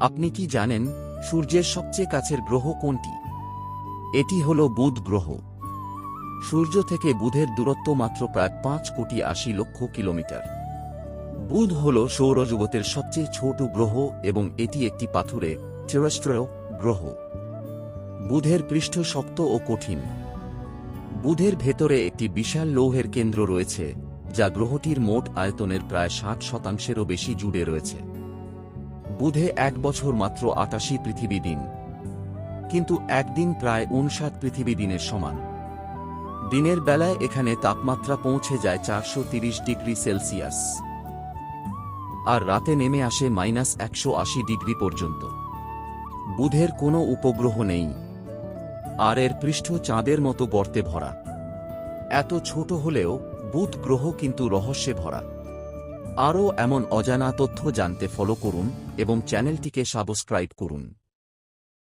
আপনি কি জানেন সূর্যের সবচেয়ে কাছের গ্রহ কোনটি? এটি হল বুধ গ্রহ। সূর্য থেকে বুধের দূরত্ব মাত্র প্রায় 5,80,00,000 কিলোমিটার। বুধ হল সৌরজগতের সবচেয়ে ছোট গ্রহ এবং এটি একটি পাথুরে টেরেস্ট্রিয়াল গ্রহ। বুধের পৃষ্ঠ শক্ত ও কঠিন। বুধের ভেতরে একটি বিশাল লৌহের কেন্দ্র রয়েছে যা গ্রহটির মোট আয়তনের প্রায় 60%-এরও বেশি জুড়ে রয়েছে। বুধে এক বছর মাত্র 88 পৃথিবী দিন, কিন্তু একদিন প্রায় 59 পৃথিবী দিনের সমান। দিনের বেলায় এখানে তাপমাত্রা পৌঁছে যায় 430 ডিগ্রি সেলসিয়াস, আর রাতে নেমে আসে -180 ডিগ্রি পর্যন্ত। বুধের কোনো উপগ্রহ নেই, আর এর পৃষ্ঠ চাঁদের মতো গর্তে ভরা। এত ছোট হলেও বুধ গ্রহ কিন্তু রহস্যে ভরা। আরও এমন অজানা তথ্য জানতে ফলো করুন এবং চ্যানেলটিকে সাবস্ক্রাইব করুন।